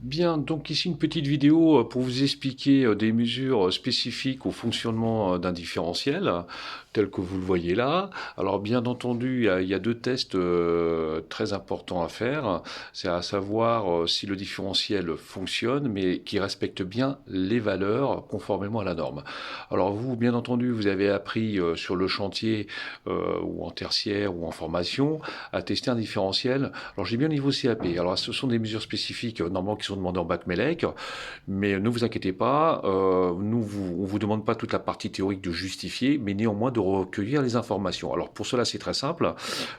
Bien, donc ici une petite vidéo pour vous expliquer des mesures spécifiques au fonctionnement d'un différentiel, tel que vous le voyez là. Alors bien entendu, il y a deux tests très importants à faire. C'est à savoir si le différentiel fonctionne, mais qui respecte bien les valeurs conformément à la norme. Alors vous, bien entendu, vous avez appris sur le chantier ou en tertiaire ou en formation à tester un différentiel. Alors j'ai bien le niveau CAP. Alors ce sont des mesures spécifiques normalement qui sont demandées en bac Mélec, mais ne vous inquiétez pas, on ne vous demande pas toute la partie théorique de justifier, mais néanmoins de recueillir les informations. Alors pour cela c'est très simple,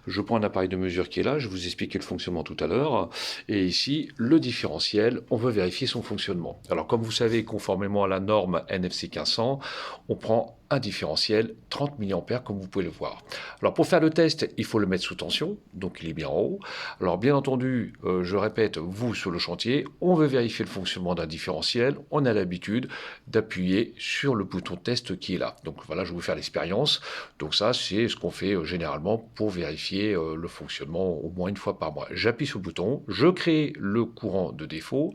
je prends un appareil de mesure qui est là, je vous expliquais le fonctionnement tout à l'heure, et ici le différentiel, on veut vérifier son fonctionnement. Alors comme vous savez, conformément à la norme NFC 1500, on prend un différentiel 30 mA comme vous pouvez le voir. Alors pour faire le test, il faut le mettre sous tension, donc il est bien en haut. Alors bien entendu, je répète, vous sur le chantier, on veut vérifier le fonctionnement d'un différentiel, on a l'habitude d'appuyer sur le bouton test qui est là. Donc voilà, je vais vous faire l'expérience. Donc ça, c'est ce qu'on fait généralement pour vérifier le fonctionnement au moins une fois par mois. J'appuie sur le bouton, je crée le courant de défaut.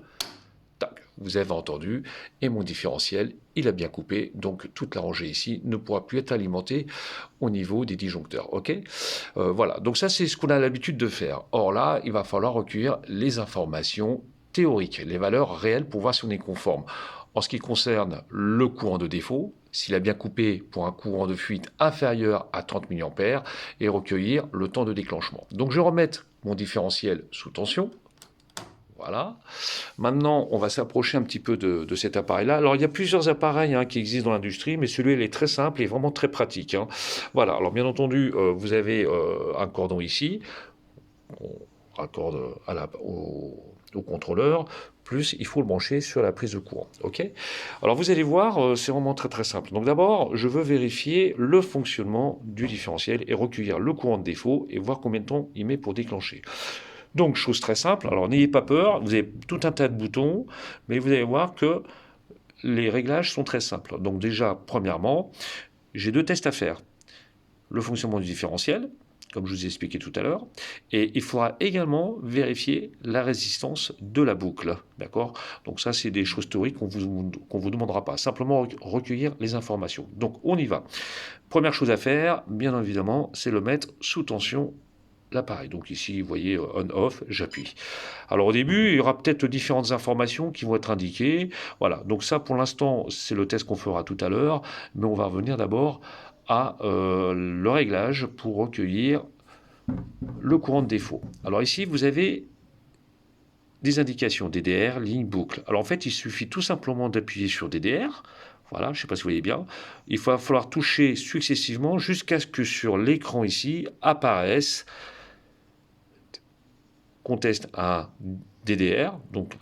Tac, vous avez entendu, et mon différentiel, il a bien coupé, donc toute la rangée ici ne pourra plus être alimentée au niveau des disjoncteurs, ok. Voilà, donc ça c'est ce qu'on a l'habitude de faire. Or là, il va falloir recueillir les informations théoriques, les valeurs réelles pour voir si on est conforme. En ce qui concerne le courant de défaut, s'il a bien coupé pour un courant de fuite inférieur à 30 mA, et recueillir le temps de déclenchement. Donc je vais remettre mon différentiel sous tension. Voilà. Maintenant, on va s'approcher un petit peu de cet appareil-là. Alors, il y a plusieurs appareils qui existent dans l'industrie, mais celui-là, il est très simple et vraiment très pratique. Voilà. Alors, bien entendu, vous avez un cordon ici. On raccorde au contrôleur. Plus, il faut le brancher sur la prise de courant. OK. Alors, vous allez voir, c'est vraiment très très simple. Donc, d'abord, je veux vérifier le fonctionnement du différentiel et recueillir le courant de défaut et voir combien de temps il met pour déclencher. Donc, chose très simple, alors n'ayez pas peur, vous avez tout un tas de boutons, mais vous allez voir que les réglages sont très simples. Donc déjà, premièrement, j'ai deux tests à faire. Le fonctionnement du différentiel, comme je vous ai expliqué tout à l'heure, et il faudra également vérifier la résistance de la boucle. D'accord. Donc ça, c'est des choses théoriques qu'on vous demandera pas. Simplement recueillir les informations. Donc on y va. Première chose à faire, bien évidemment, c'est le mettre sous tension l'appareil. Donc ici, vous voyez, on-off, j'appuie. Alors au début, il y aura peut-être différentes informations qui vont être indiquées. Voilà, donc ça pour l'instant, c'est le test qu'on fera tout à l'heure, mais on va revenir d'abord à le réglage pour recueillir le courant de défaut. Alors ici, vous avez des indications DDR, ligne, boucle. Alors en fait, il suffit tout simplement d'appuyer sur DDR. Voilà, je ne sais pas si vous voyez bien. Il va falloir toucher successivement jusqu'à ce que sur l'écran ici apparaisse qu'on teste un DDR, donc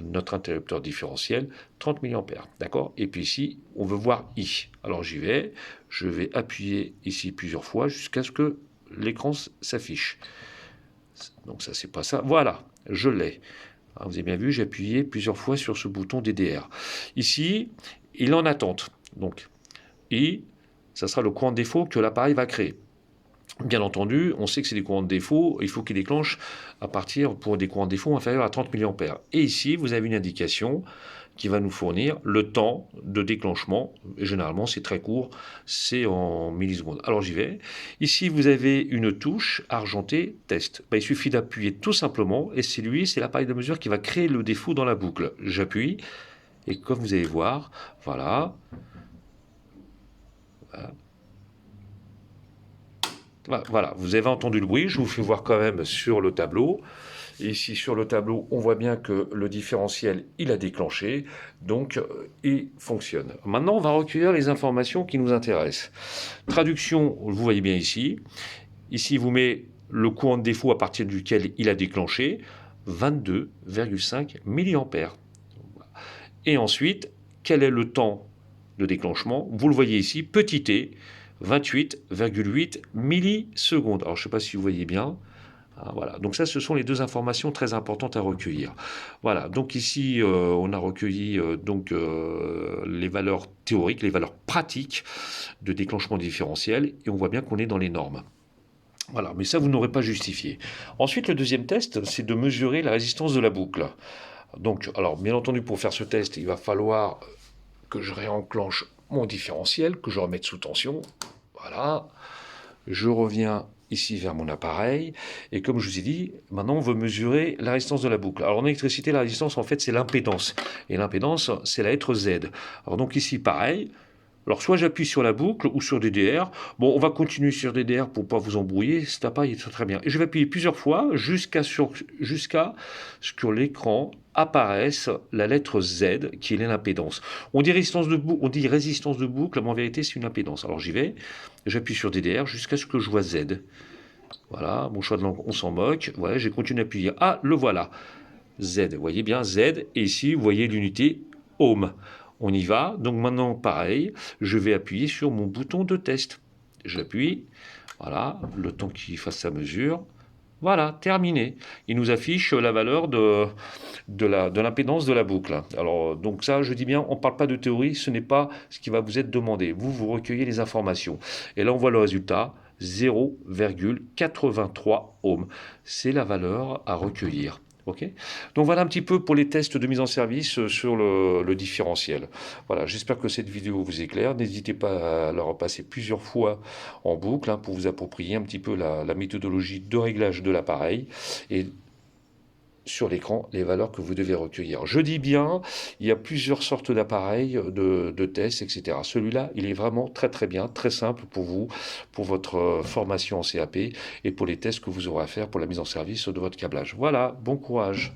notre interrupteur différentiel, 30 mA, d'accord. Et puis ici, on veut voir I. Alors j'y vais, je vais appuyer ici plusieurs fois jusqu'à ce que l'écran s'affiche. Donc ça, c'est pas ça. Voilà, je l'ai. Vous avez bien vu, j'ai appuyé plusieurs fois sur ce bouton DDR. Ici, il est en attente. Donc, I, ça sera le courant de défaut que l'appareil va créer. Bien entendu, on sait que c'est des courants de défaut, il faut qu'ils déclenchent à partir pour des courants de défaut inférieurs à 30 mA. Et ici, vous avez une indication qui va nous fournir le temps de déclenchement. Et généralement, c'est très court, c'est en millisecondes. Alors j'y vais. Ici, vous avez une touche argentée test. Il suffit d'appuyer tout simplement, et c'est l'appareil de mesure qui va créer le défaut dans la boucle. J'appuie, et comme vous allez voir, voilà. Voilà, vous avez entendu le bruit, je vous fais voir quand même sur le tableau. Et ici, sur le tableau, on voit bien que le différentiel, il a déclenché, donc il fonctionne. Maintenant, on va recueillir les informations qui nous intéressent. Traduction, vous voyez bien ici. Ici, vous met le courant de défaut à partir duquel il a déclenché, 22,5 mA. Et ensuite, quel est le temps de déclenchement? Vous le voyez ici, petit t, 28,8 millisecondes. Alors, je ne sais pas si vous voyez bien. Voilà, donc ça, ce sont les deux informations très importantes à recueillir. Voilà, donc ici, on a recueilli les valeurs théoriques, les valeurs pratiques de déclenchement différentiel, et on voit bien qu'on est dans les normes. Voilà, mais ça, vous n'aurez pas justifié. Ensuite, le deuxième test, c'est de mesurer la résistance de la boucle. Donc, alors, bien entendu, pour faire ce test, il va falloir que je réenclenche mon différentiel, que je remette sous tension. Voilà. Je reviens ici vers mon appareil. Et comme je vous ai dit, maintenant, on veut mesurer la résistance de la boucle. Alors, en électricité, la résistance, en fait, c'est l'impédance. Et l'impédance, c'est la lettre Z. Alors, donc ici, pareil. Alors, soit j'appuie sur la boucle ou sur DDR. Bon, on va continuer sur DDR pour ne pas vous embrouiller. Cet appareil est très, très bien. Et je vais appuyer plusieurs fois jusqu'à ce que l'écran apparaisse la lettre Z, qui est l'impédance. On dit résistance de boucle, mais en vérité, c'est une impédance. Alors, j'y vais. J'appuie sur DDR jusqu'à ce que je vois Z. Voilà, mon choix de langue, on s'en moque. Voilà, j'ai continué à appuyer. Ah, le voilà. Z, vous voyez bien Z. Et ici, vous voyez l'unité ohm. On y va. Donc maintenant, pareil, je vais appuyer sur mon bouton de test. J'appuie. Voilà, le temps qu'il fasse sa mesure. Voilà, terminé. Il nous affiche la valeur de l'impédance de la boucle. Alors, donc ça, je dis bien, on ne parle pas de théorie, ce n'est pas ce qui va vous être demandé. Vous recueillez les informations. Et là, on voit le résultat, 0,83 ohms. C'est la valeur à recueillir. Okay, donc voilà un petit peu pour les tests de mise en service sur le différentiel. Voilà, j'espère que cette vidéo vous est claire. N'hésitez pas à la repasser plusieurs fois en boucle hein, pour vous approprier un petit peu la méthodologie de réglage de l'appareil et sur l'écran les valeurs que vous devez recueillir. Je dis bien, il y a plusieurs sortes d'appareils, de tests, etc. Celui-là, il est vraiment très très bien, très simple pour vous, pour votre formation en CAP et pour les tests que vous aurez à faire pour la mise en service de votre câblage. Voilà, bon courage.